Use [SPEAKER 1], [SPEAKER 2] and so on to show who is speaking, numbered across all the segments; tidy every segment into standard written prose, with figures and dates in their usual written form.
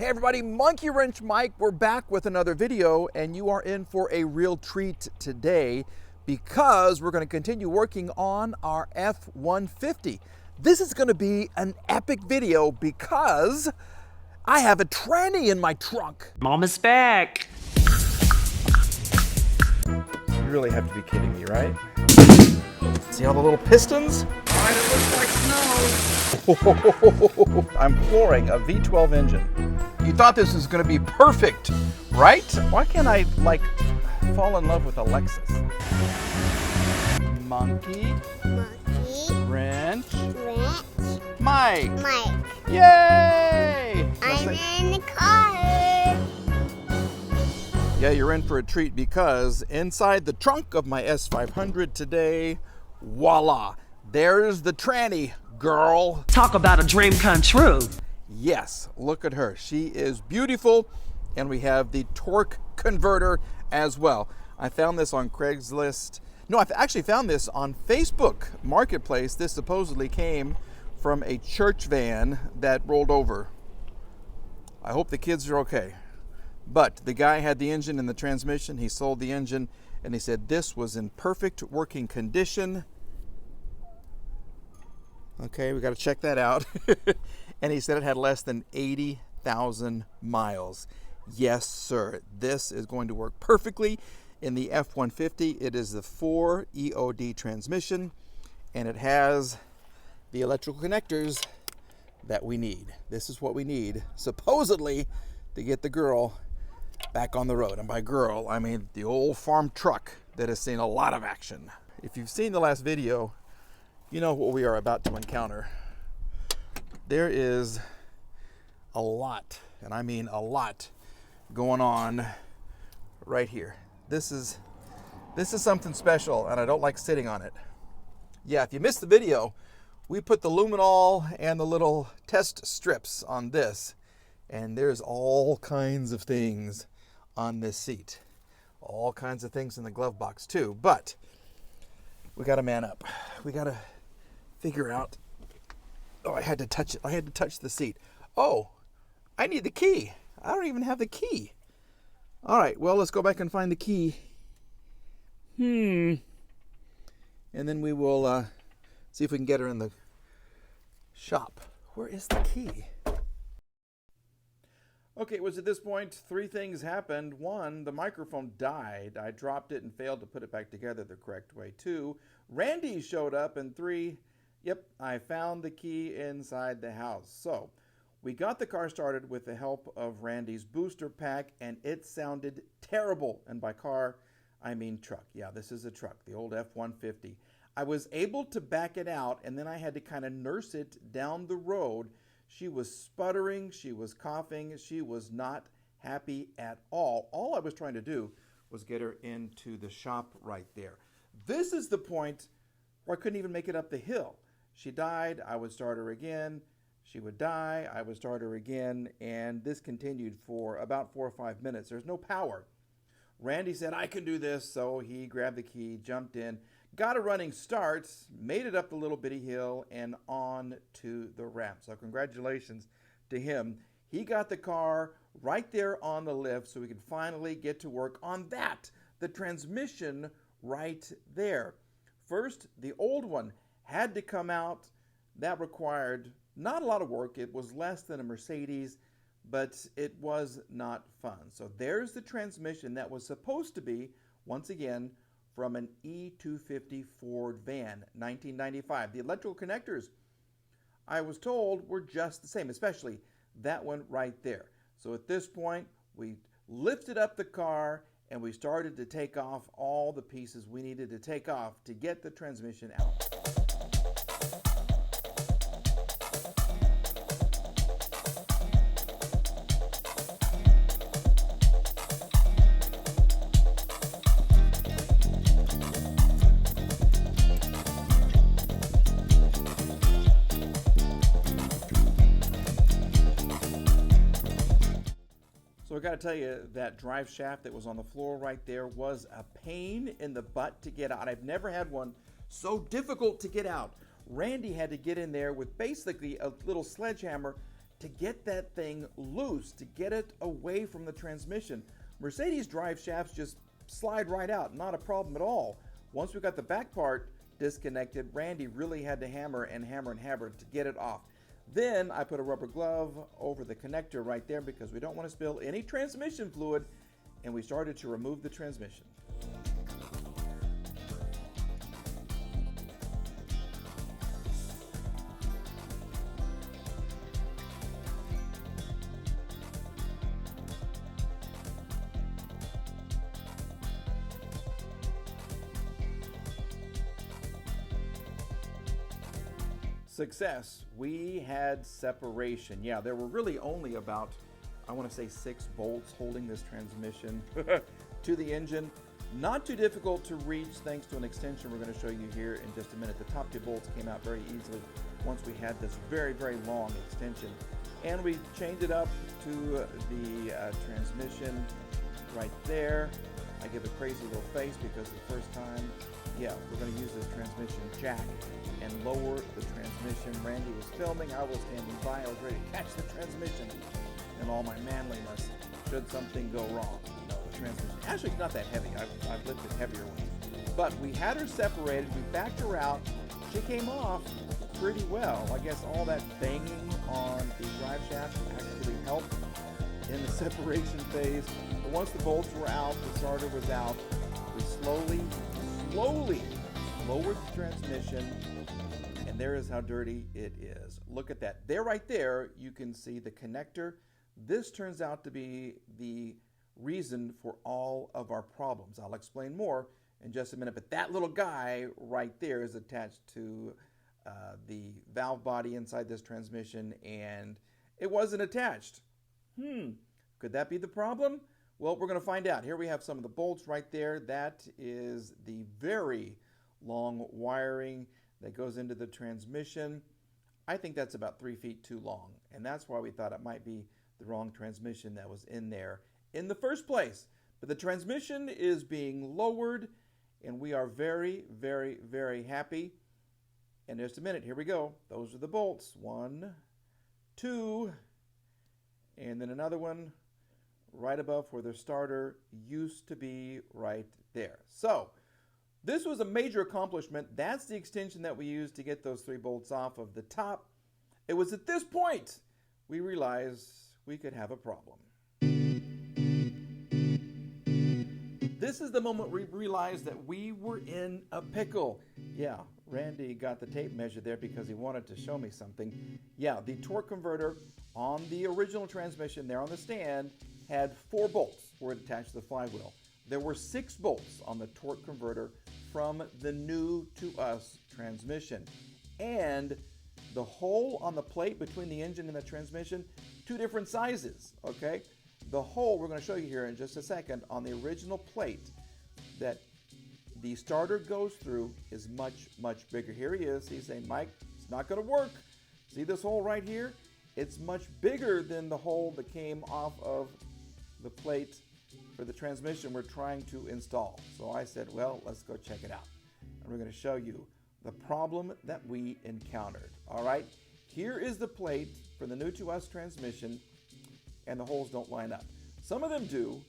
[SPEAKER 1] Hey everybody, Monkey Wrench Mike. We're back with another video, and you are in for a real treat today because we're going to continue working on our F-150. This is going to be an epic video because I have a tranny in my trunk.
[SPEAKER 2] Mama's back.
[SPEAKER 1] You really have to be kidding me, right? See all the little pistons?
[SPEAKER 2] Why does it look like snow?
[SPEAKER 1] I'm flooring a V12 engine. You thought this was going to be perfect, right? Why can't I, like, fall in love with a Lexus? Monkey. Wrench. Mike. Yay!
[SPEAKER 3] I'm in the car.
[SPEAKER 1] Yeah, you're in for a treat because inside the trunk of my S500 today, voila, there's the tranny girl.
[SPEAKER 2] Talk about a dream come true.
[SPEAKER 1] Yes, look at her. She is beautiful, and we have the torque converter as well. I found this on Craigslist. No, I've actually found this on Facebook Marketplace. This supposedly came from a church van that rolled over. I hope the kids are okay. But the guy had the engine and the transmission. He sold the engine, and he said this was in perfect working condition. Okay, we got to check that out. And he said it had less than 80,000 miles. Yes, sir. This is going to work perfectly in the F-150. It is the 4 EOD transmission, and it has the electrical connectors that we need. This is what we need, supposedly, to get the girl back on the road. And by girl, I mean the old farm truck that has seen a lot of action. If you've seen the last video, you know what we are about to encounter. There is a lot, and I mean a lot, going on right here. This is something special, and I don't like sitting on it. Yeah, if you missed the video, we put the luminol and the little test strips on this, and there's all kinds of things on this seat. All kinds of things in the glove box too, but we gotta man up. We gotta figure out. Oh, I had to touch it. I had to touch the seat. Oh, I need the key. I don't even have the key. All right, well, let's go back and find the key. And then we will see if we can get her in the shop. Where is the key? Okay, it was at this point 3 things happened. 1, the microphone died. I dropped it and failed to put it back together the correct way. 2, Randy showed up. And 3, yep, I found the key inside the house. So we got the car started with the help of Randy's booster pack, and it sounded terrible. And by car, I mean truck. Yeah, this is a truck, the old F-150. I was able to back it out, and then I had to kind of nurse it down the road. She was sputtering, she was coughing, she was not happy at all. All I was trying to do was get her into the shop right there. This is the point where I couldn't even make it up the hill. She died, I would start her again. She would die, I would start her again, and this continued for about 4 or 5 minutes. There's no power. Randy said, I can do this, so he grabbed the key, jumped in, got a running start, made it up the little bitty hill, and on to the ramp. So congratulations to him. He got the car right there on the lift so we could finally get to work on that, the transmission right there. First, the old one had to come out. That required not a lot of work. It was less than a Mercedes, but it was not fun. So there's the transmission that was supposed to be, once again, from an E250 Ford van, 1995. The electrical connectors, I was told, were just the same, especially that one right there. So at this point, we lifted up the car and we started to take off all the pieces we needed to take off to get the transmission out. So I got to tell you, that drive shaft that was on the floor right there was a pain in the butt to get out. I've never had one so difficult to get out. Randy had to get in there with basically a little sledgehammer to get that thing loose, to get it away from the transmission. Mercedes drive shafts just slide right out, not a problem at all. Once we got the back part disconnected, Randy really had to hammer and hammer and hammer to get it off. Then I put a rubber glove over the connector right there because we don't want to spill any transmission fluid, and we started to remove the transmission. Success. We had separation. Yeah, there were really only about, I want to say, 6 bolts holding this transmission to the engine. Not too difficult to reach thanks to an extension we're going to show you here in just a minute. The top 2 bolts came out very easily once we had this very, very long extension. And we chained it up to the transmission right there. I give a crazy little face because the first time, yeah, we're going to use this transmission jack and lower the transmission. Randy was filming, I was standing by, I was ready to catch the transmission and all my manliness should something go wrong. No, the transmission, actually it's not that heavy, I've lifted heavier ones. But we had her separated, we backed her out, she came off pretty well. I guess all that banging on the drive shaft actually helped in the separation phase. But once the bolts were out, the starter was out, we slowly lowered the transmission, and there is how dirty it is. Look at that. There, right there, you can see the connector. This turns out to be the reason for all of our problems. I'll explain more in just a minute, but that little guy right there is attached to the valve body inside this transmission, and it wasn't attached. Could that be the problem? Well, we're going to find out. Here we have some of the bolts right there. That is the very long wiring that goes into the transmission. I think that's about 3 feet too long, and that's why we thought it might be the wrong transmission that was in there in the first place. But the transmission is being lowered, and we are very, very, very happy. In just a minute, here we go. Those are the bolts. 1, 2, and then another one right above where the starter used to be right there. So this was a major accomplishment. That's the extension that we used to get those 3 bolts off of the top. It was at this point we realized we could have a problem. This is the moment we realized that we were in a pickle. Yeah, Randy got the tape measure there because he wanted to show me something. Yeah, the torque converter on the original transmission there on the stand had 4 bolts where it attached to the flywheel. There were 6 bolts on the torque converter from the new to us transmission. And the hole on the plate between the engine and the transmission, 2 different sizes, okay? The hole we're going to show you here in just a second on the original plate that the starter goes through is much, much bigger. Here he is. He's saying, Mike, it's not going to work. See this hole right here? It's much bigger than the hole that came off of the plate for the transmission we're trying to install. So I said, well, let's go check it out. And we're going to show you the problem that we encountered. All right, here is the plate for the new to us transmission, and the holes don't line up. Some of them do,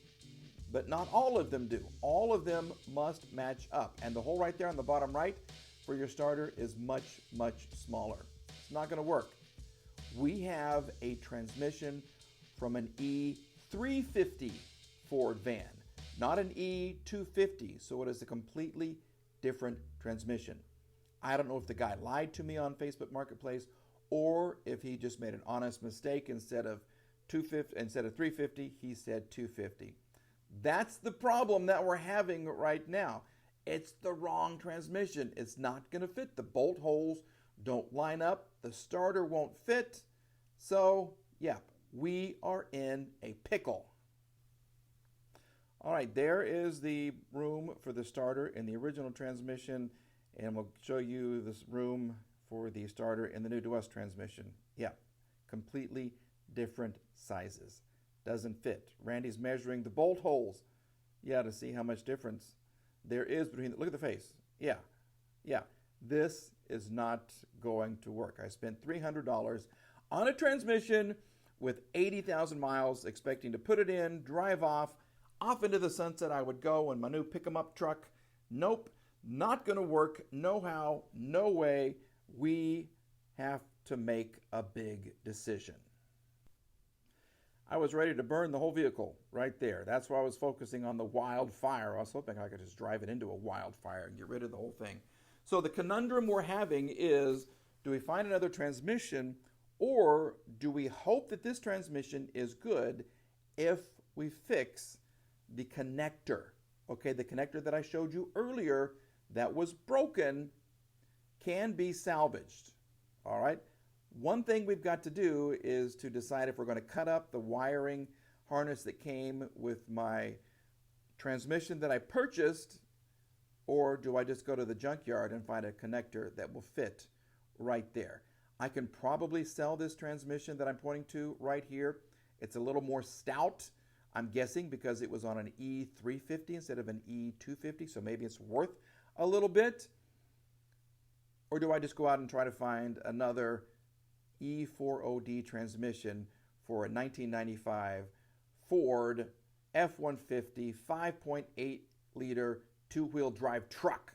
[SPEAKER 1] but not all of them do. All of them must match up. And the hole right there on the bottom right for your starter is much, much smaller. It's not going to work. We have a transmission from an E350 Ford van, not an E250, so it is a completely different transmission. I don't know if the guy lied to me on Facebook Marketplace or if he just made an honest mistake. Instead of 350, he said 250. That's the problem that we're having right now. It's the wrong transmission. It's not going to fit. The bolt holes don't line up. The starter won't fit. So, yeah, we are in a pickle. All right, there is the room for the starter in the original transmission, and we'll show you this room for the starter in the new to us transmission. Yeah, completely different sizes. Doesn't fit. Randy's measuring the bolt holes, yeah, to see how much difference there is between. Look at the face. Yeah. This is not going to work. I spent $300 on a transmission with 80,000 miles, expecting to put it in, drive off into the sunset I would go in my new pick-em-up truck. Nope, not going to work. No how, no way. We have to make a big decision. I was ready to burn the whole vehicle right there. That's why I was focusing on the wildfire. I was hoping I could just drive it into a wildfire and get rid of the whole thing. So the conundrum we're having is, do we find another transmission, or do we hope that this transmission is good if we fix the connector? Okay, the connector that I showed you earlier that was broken can be salvaged. All right. One thing we've got to do is to decide if we're going to cut up the wiring harness that came with my transmission that I purchased, or do I just go to the junkyard and find a connector that will fit right there. I can probably sell this transmission that I'm pointing to right here. It's a little more stout, I'm guessing, because it was on an E350 instead of an E250, so maybe it's worth a little bit. Or do I just go out and try to find another E40D transmission for a 1995 Ford F-150 5.8 liter two-wheel drive truck?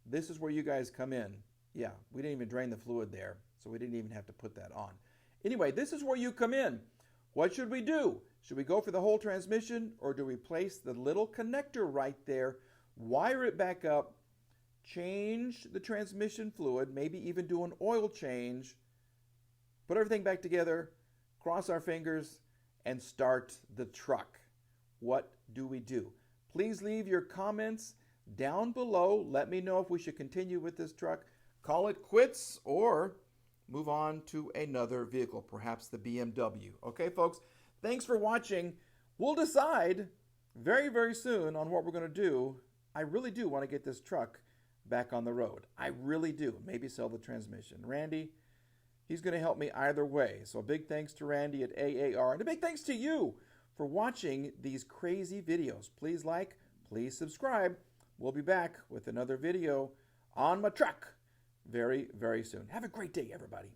[SPEAKER 1] This is where you guys come in. Yeah, we didn't even drain the fluid there, so we didn't even have to put that on. Anyway, this is where you come in. What should we do? Should we go for the whole transmission, or do we place the little connector right there, wire it back up, change the transmission fluid, maybe even do an oil change, put everything back together, cross our fingers, and start the truck? What do we do? Please leave your comments down below. Let me know if we should continue with this truck, call it quits, or move on to another vehicle, perhaps the BMW. Okay, folks, thanks for watching. We'll decide very, very soon on what we're going to do. I really do want to get this truck back on the road. I really do. Maybe sell the transmission. Randy, he's going to help me either way. So a big thanks to Randy at AAR, and a big thanks to you for watching these crazy videos. Please like, please subscribe. We'll be back with another video on my truck very, very soon. Have a great day, everybody.